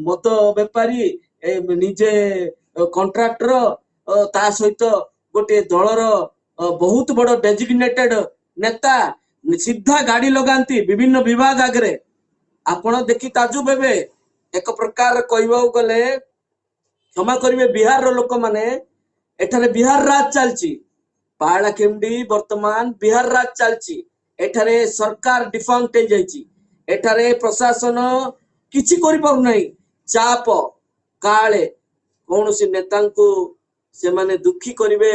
[SPEAKER 2] मत व्यापारी निजे कॉन्ट्रैक्टर ता सहित गोटे दलर बहुत बड़ डेजिग्नेटेड नेता सीधा गाड़ी लगांती विभिन्न विभाग आगे आपण देखि ताजुब हेबे एक प्रकार कहबा गले क्षमा करिवे बिहार रो लोक माने एठारे बिहार राज चलची पाळाखेमडी वर्तमान बिहार राज चलची एठारे सरकार डिफंक्ट हो जाइची एठारे प्रशासन किछि करि पारु नाही चाप काळे कौन सी नेता को ସେମାନେ ଦୁଃଖୀ କରିବେ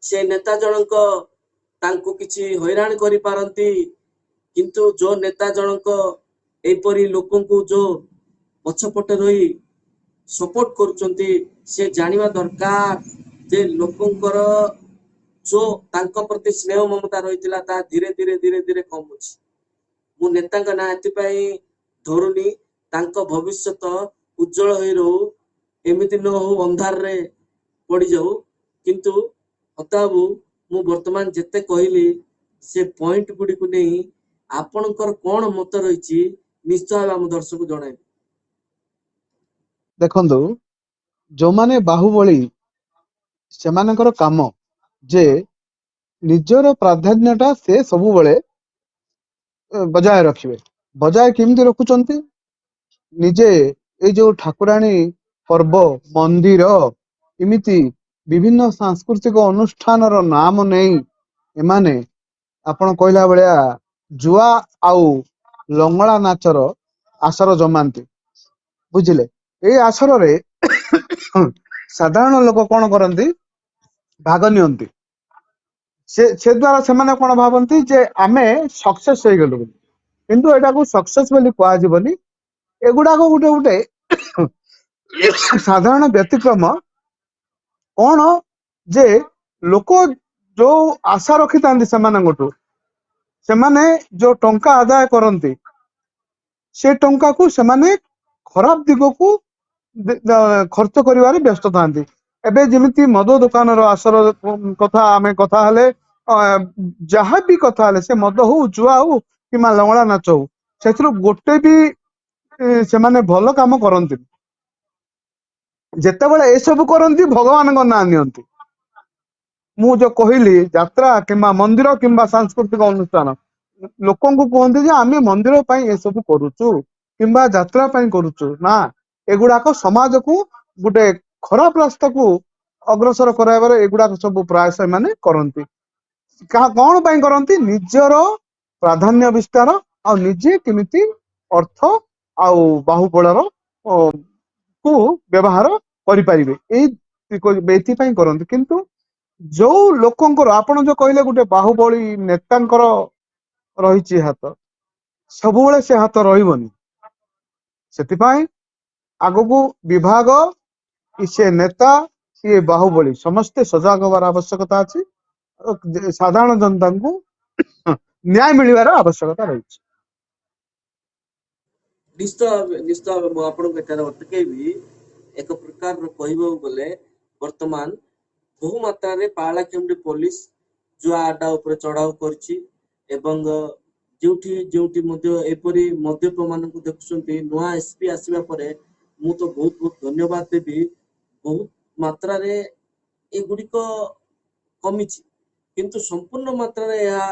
[SPEAKER 2] ସେ ନେତା ଜଣଙ୍କ ତାଙ୍କୁ କିଛି ହଇରାଣ କରିପାରନ୍ତି କିନ୍ତୁ ଯୋଉ ନେତା ଜଣଙ୍କ ଏପରି ଲୋକଙ୍କୁ ଯୋଉ ପଛପଟେ ରହି ସପୋର୍ଟ କରୁଛନ୍ତି ସେ ଜାଣିବା ଦରକାର ଯେ ଲୋକଙ୍କର ଯୋଉ ତାଙ୍କ ପ୍ରତି ସ୍ନେହ ମମତା ରହିଥିଲା ତାହା ଧୀରେ ଧୀରେ କମୁଛି। ମୁଁ ନେତାଙ୍କ ନାଁ ଏଥିପାଇଁ ଧରୁନି ତାଙ୍କ ଭବିଷ୍ୟତ ଉଜ୍ଜଳ ହୋଇ ରହୁ ଏମିତି ନ ହଉ ଅନ୍ଧାରରେ ପଡିଯାଉ କିନ୍ତୁ ହତାବୁ ମୁଁ ବର୍ତ୍ତମାନ ଯେତେ କହିଲି ସେ ପଏଣ୍ଟ ଗୁଡିକୁ ନେଇ ଆପଣଙ୍କର କଣ ମତ ରହିଛି ନିଶ୍ଚୟ ଭାବେ ଆମ ଦର୍ଶକଙ୍କୁ ଜଣାଇବେ।
[SPEAKER 3] ଦେଖନ୍ତୁ, ଯୋଉମାନେ ବାହୁବଳୀ ସେମାନଙ୍କର କାମ ଯେ ନିଜର ପ୍ରାଧାନ୍ୟଟା ସେ ସବୁବେଳେ ବଜାୟ ରଖିବେ। ବଜାୟ କେମିତି ରଖୁଛନ୍ତି? ନିଜେ ଏଇ ଯୋଉ ଠାକୁରାଣୀ ପର୍ବ ମନ୍ଦିର ଏମିତି ବିଭିନ୍ନ ସାଂସ୍କୃତିକ ଅନୁଷ୍ଠାନର ନାମ ନେଇ ଏମାନେ ଆପଣ କହିଲା ଭଳିଆ ଜୁଆ ଆଉ ଲଙ୍ଗଳା ନାଚର ଆସର ଜମାନ୍ତି। ବୁଝିଲେ? ଏଇ ଆସରରେ ସାଧାରଣ ଲୋକ କଣ କରନ୍ତି? ଭାଗ ନିଅନ୍ତି। ସେ ଦ୍ୱାରା ସେମାନେ କଣ ଭାବନ୍ତି ଯେ ଆମେ ସକ୍ସେସ ହେଇଗଲୁ ବୋଲି। କିନ୍ତୁ ଏଟାକୁ ସକ୍ସେସ ବୋଲି କୁହାଯିବନି। ଏଗୁଡାକ ଗୋଟେ ସାଧାରଣ ବ୍ୟତିକ୍ରମ। କଣ ଯେ ଲୋକ ଯୋଉ ଆଶା ରଖିଥାନ୍ତି ସେମାନଙ୍କଠୁ, ସେମାନେ ଯୋଉ ଟଙ୍କା ଆଦାୟ କରନ୍ତି ସେ ଟଙ୍କାକୁ ସେମାନେ ଖରାପ ଦିଗକୁ ଖର୍ଚ୍ଚ କରିବାରେ ବ୍ୟସ୍ତ ଥାନ୍ତି। ଏବେ ଯେମିତି ମଦ ଦୋକାନର ଆସର କଥା ଆମେ କଥା ହେଲେ, ଯାହା ବି କଥା ହେଲେ ସେ ମଦ ହଉ ଜୁଆ ହଉ କିମ୍ବା ଲଙ୍ଗଳା ନାଚ ହଉ, ସେଥିରୁ ଗୋଟେ ବି ସେମାନେ ଭଲ କାମ କରନ୍ତିନି। ଯେତେବେଳେ ଏସବୁ କରନ୍ତି ଭଗବାନଙ୍କ ନାଁ ନିଅନ୍ତି। ମୁଁ ଯୋଉ କହିଲି ଯାତ୍ରା କିମ୍ବା ମନ୍ଦିର କିମ୍ବା ସାଂସ୍କୃତିକ ଅନୁଷ୍ଠାନ, ଲୋକଙ୍କୁ କୁହନ୍ତି ଯେ ଆମେ ମନ୍ଦିର ପାଇଁ ଏସବୁ କରୁଛୁ କିମ୍ବା ଯାତ୍ରା ପାଇଁ କରୁଛୁ। ନା, ଏଗୁଡାକ ସମାଜକୁ ଗୋଟେ ଖରାପ ରାସ୍ତାକୁ ଅଗ୍ରସର କରାଇବାରେ ଏଗୁଡାକ ସବୁ ପ୍ରାୟ ସେମାନେ କରନ୍ତି। କଣ ପାଇଁ କରନ୍ତି? ନିଜର ପ୍ରାଧାନ୍ୟ ବିସ୍ତାର ଆଉ ନିଜେ କେମିତି ଅର୍ଥ ଆଉ ବାହୁବଳର କୁ ବ୍ୟବହାର କରିପାରିବେ ଏଇଥିପାଇଁ କରନ୍ତି। କିନ୍ତୁ ଯୋଉ ଲୋକଙ୍କର ଆପଣ ଯୋଉ କହିଲେ ଗୋଟେ ବାହୁବଳୀ ନେତାଙ୍କର ରହିଛି ହାତ, ସବୁବେଳେ ସେ ହାତ ରହିବନି। ସେଥିପାଇଁ ଆଗକୁ ବିଭାଗ ସେ ନେତା ସିଏ ବାହୁବଳୀ ସମସ୍ତେ ସଜାଗ ହବାର ଆବଶ୍ୟକତା ଅଛି। ସାଧାରଣ ଜନତାଙ୍କୁ ନ୍ୟାୟ ମିଳିବାର ଆବଶ୍ୟକତା ରହିଛି।
[SPEAKER 2] ନିଶ୍ଚୟ ଭାବେ ମୁଁ ଆପଣଙ୍କୁ ଏଠାରେ ଅଟକେଇବି। ଏକ ପ୍ରକାର କହିବାକୁ ଗଲେ ବର୍ତ୍ତମାନ ବହୁ ମାତ୍ରାରେ ପାରଳାଖେମୁଣ୍ଡି ପୋଲିସ ଜୁଆ ଆଡ୍ଡା ଉପରେ ଚଢାଉ କରିଛି ଏବଂ ଯୋଉଠି ମଧ୍ୟ ଏପରି ମଦ୍ୟପ ମାନଙ୍କୁ ଦେଖୁଛନ୍ତି। ନୂଆ ଏସପି ଆସିବା ପରେ ମୁଁ ତ ବହୁତ ଧନ୍ୟବାଦ ଦେବି। ବହୁତ ମାତ୍ରାରେ ଏଗୁଡିକ କମିଛି କିନ୍ତୁ ସମ୍ପୂର୍ଣ୍ଣ ମାତ୍ରାରେ ଏହା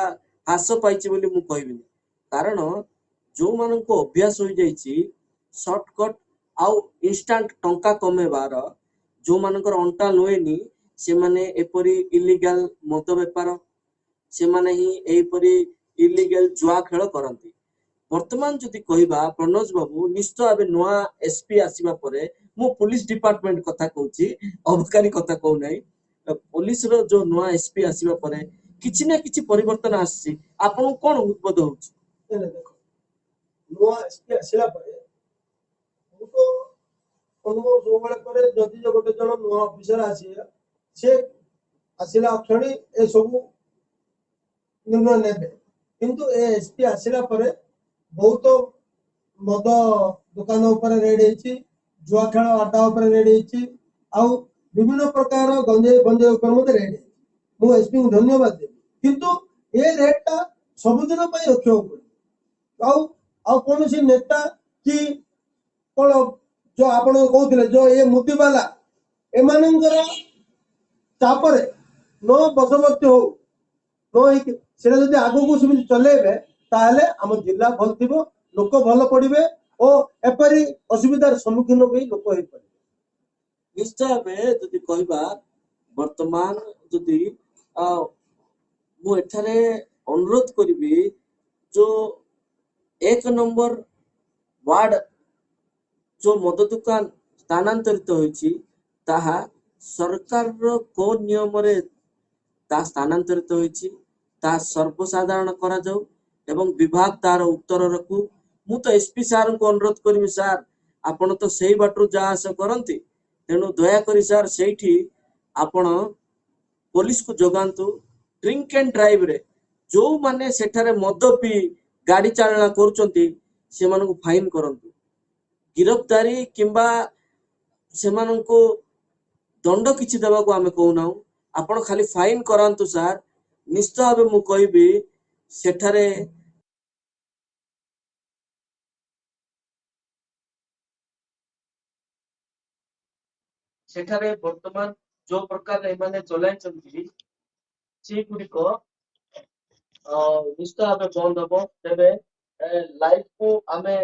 [SPEAKER 2] ହ୍ରାସ ପାଇଛି ବୋଲି ମୁଁ କହିବିନି। କାରଣ ଯୋଉମାନଙ୍କୁ ଅଭ୍ୟାସ ହୋଇଯାଇଛି ସର୍ଟକଟ ଆଉ ଇନଷ୍ଟାଣ୍ଟ ଟଙ୍କା କମେଇବାର, ଯୋଉମାନଙ୍କର ଅଣ୍ଟା ନୁହେନି ସେମାନେ ଏପରି ଇଲିଗାଲ ମଦ ବେପାର, ସେମାନେ ହିଁ ଏହିପରି ଇଲିଗାଲ ଜୁଆ ଖେଳ କରନ୍ତି। ବର୍ତ୍ତମାନ ଯଦି କହିବା ପ୍ରଣୋଜ ବାବୁ, ନିଶ୍ଚୟ ଭାବେ ନୂଆ ଏସପି ଆସିବା ପରେ, ମୁଁ ପୁଲିସ ଡିପାର୍ଟମେଣ୍ଟ କଥା କହୁଛି, ଅବକାରୀ କଥା କହୁନାହିଁ। ପୋଲିସର ଯୋଉ ନୂଆ ଏସପି ଆସିବା ପରେ କିଛି ନା କିଛି ପରିବର୍ତ୍ତନ ଆସିଛି। ଆପଣଙ୍କୁ କଣ ଉଦ୍ବୋଧ ହଉଛି?
[SPEAKER 1] ଦେଖ, ନୂଆ ଏସପି ଆସିଲା ପରେ ମୁଁ ତ ଅନୁଭବ ସବୁବେଳେ କରେ, ଯଦି ଗୋଟେ ଜଣ ନୂଆ ଅଫିସର ଆସିଲା, ସେ ଆସିଲା କ୍ଷଣି ଏସବୁ ନିର୍ଣ୍ଣୟ ନେବେ। କିନ୍ତୁ ଏ ଏସପି ଆସିଲା ପରେ ବହୁତ ମଦ ଦୋକାନ ଉପରେ ରେଡ୍ ହେଇଛି, ଜୁଆ ଖେଳ ଆଡ୍ଡା ଉପରେ ରେଡ୍ ହେଇଛି, ଆଉ ବିଭିନ୍ନ ପ୍ରକାର ଗଞ୍ଜେଇ ଫଞ୍ଜେଇ ଉପରେ ମଧ୍ୟ ରେଡ୍ ହେଇଛି। ମୁଁ ଏସପିଙ୍କୁ ଧନ୍ୟବାଦ ଦେବି। କିନ୍ତୁ ଏ ରେଟ୍ ଟା ସବୁଦିନ ପାଇଁ ରଖିବାକୁ ପଡିବ। ଆଉ କୌଣସି ନେତା କି କଣ ଯୋଉ ଆପଣ କହୁଥିଲେ ଯୋଉ ଏ ମୁଦିବାଲା ଏମାନଙ୍କର ଚାପରେ ନ ବଶବର୍ତ୍ତୀ ହଉ ନ ହେଇକି ସେଟା ଯଦି ଆଗକୁ ସେମିତି ଚଲେଇବେ ତାହେଲେ ଆମ ଜିଲ୍ଲା ଭଲ ଥିବ, ଲୋକ ଭଲ ପଡିବେ ଓ ଏପରି ଅସୁବିଧାର ସମ୍ମୁଖୀନ ବି ଲୋକ ହେଇପାରିବେ।
[SPEAKER 2] ନିଶ୍ଚୟ ଭାବେ ଯଦି କହିବା ବର୍ତ୍ତମାନ ଯଦି ମୁଁ ଏଠାରେ ଅନୁରୋଧ କରିବି, ଯୋଉ 1 ନମ୍ବର ୱାର୍ଡ ଯୋଉ ମଦ ଦୋକାନ ସ୍ଥାନାନ୍ତରିତ ହୋଇଛି ତାହା ସରକାରର କୋଉ ନିୟମରେ ତାହା ସ୍ଥାନାନ୍ତରିତ ହୋଇଛି ତାହା ସର୍ବସାଧାରଣ କରାଯାଉ ଏବଂ ବିଭାଗ ତାର ଉତ୍ତର ରଖୁ। ମୁଁ ତ ଏସପି ସାର୍ଙ୍କୁ ଅନୁରୋଧ କରିବି, ସାର୍ ଆପଣ ତ ସେଇ ବାଟରୁ ଯାଆ ଆସ କରନ୍ତି, ତେଣୁ ଦୟାକରି ସାର୍ ସେଇଠି ଆପଣ ପୋଲିସକୁ ଯୋଗାନ୍ତୁ। ଡ୍ରିଙ୍କ ଆଣ୍ଡ ଡ୍ରାଇଭରେ ଯୋଉମାନେ ସେଠାରେ ମଦ ପିଇ ଗାଡି ଚାଳନା କରୁଛନ୍ତି ସେମାନଙ୍କୁ ଫାଇନ କରନ୍ତୁ। ଗିରଫଦାରୀ କିମ୍ବା ସେମାନଙ୍କୁ ଦଣ୍ଡ କିଛି ଦେବାକୁ ଆମେ କହୁନାହୁଁ, ଆପଣ ଖାଲି ଫାଇନ କରାନ୍ତୁ ସାର୍। ନିଶ୍ଚିତ ଭାବେ ମୁଁ କହିବି ସେଠାରେ ସେଠାରେ ବର୍ତ୍ତମାନ ଯୋଉ ପ୍ରକାର ଏମାନେ ଚଲାଇଛନ୍ତି ସେଗୁଡିକ ନିଶ୍ଚିତ ଭାବେ ବନ୍ଦ ହବ। ତେବେ ଲାଇଭ କୁ ଆମେ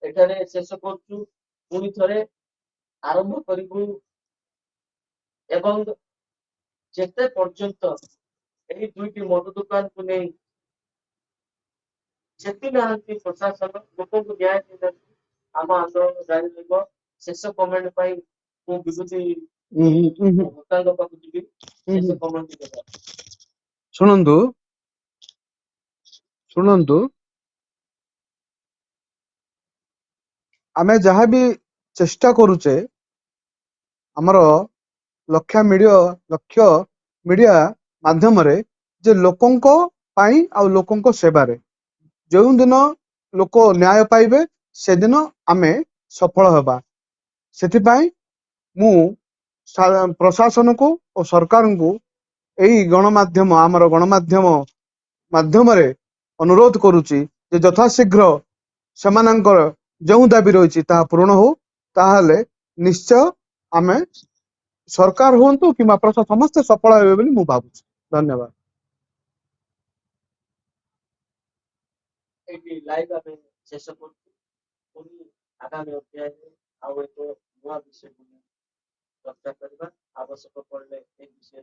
[SPEAKER 2] ଏଠାରେ ଶେଷ କରୁଛୁ, ପୁଣି ଥରେ ଆରମ୍ଭ କରିବୁ ଏବଂ ଯେତେ ପର୍ଯ୍ୟନ୍ତ ଏହି ଦୁଇଟି ମଦ ଦୋକାନକୁ ନେଇ ଯେତି ନାହାନ୍ତି ପ୍ରଶାସନ ଲୋକଙ୍କୁ ନ୍ୟାୟ ଦେଇନାହାନ୍ତି, ଆମ ଆନ୍ଦୋଳନ ଜାରି ରହିବ। ଶେଷ କମେଣ୍ଟ ପାଇଁ ମୁଁ ବିଭୂତି ଭୋକ୍ତାଙ୍କ ପାଖକୁ ଯିବି। ଶେଷ କମେଣ୍ଟ ଦେବା।
[SPEAKER 3] ଶୁଣନ୍ତୁ ଶୁଣନ୍ତୁ ଆମେ ଯାହା ବି ଚେଷ୍ଟା କରୁଛେ ଆମର ଲକ୍ଷ୍ୟ ମିଡିଆ ମାଧ୍ୟମରେ ଯେ ଲୋକଙ୍କ ପାଇଁ ଆଉ ଲୋକଙ୍କ ସେବାରେ ଯେଉଁ ଦିନ ଲୋକ ନ୍ୟାୟ ପାଇବେ ସେଦିନ ଆମେ ସଫଳ ହେବା। ସେଥିପାଇଁ ମୁଁ ପ୍ରଶାସନକୁ ଓ ସରକାରଙ୍କୁ ଏଇ ଗଣମାଧ୍ୟମ ଆମର ଗଣମାଧ୍ୟମ ମାଧ୍ୟମରେ ଅନୁରୋଧ କରୁଛି ଯେ ଯଥାଶୀଘ୍ର ସେମାନଙ୍କର ଯେଉଁ ଦାବି ରହିଛି ତାହା ପୂରଣ ହଉ। ତାହେଲେ ନିଶ୍ଚୟ ଆମେ ସରକାର ହୁଅନ୍ତୁ କିମ୍ବା ସମସ୍ତେ ସଫଳ ହେବେ ବୋଲି ମୁଁ ଭାବୁଛି। ଧନ୍ୟବାଦ।
[SPEAKER 2] ଏଇଠି ଲାଇଭ ଆମେ ଶେଷ କରୁଛୁ। ପୁଣି ଆଗାମୀ ଅଧ୍ୟାୟରେ ଆଉ ଏକ ନୂଆ ବିଷୟକୁ ଚର୍ଚ୍ଚା କରିବା। ଆବଶ୍ୟକ ପଡ଼ିଲେ ଏ ବିଷୟ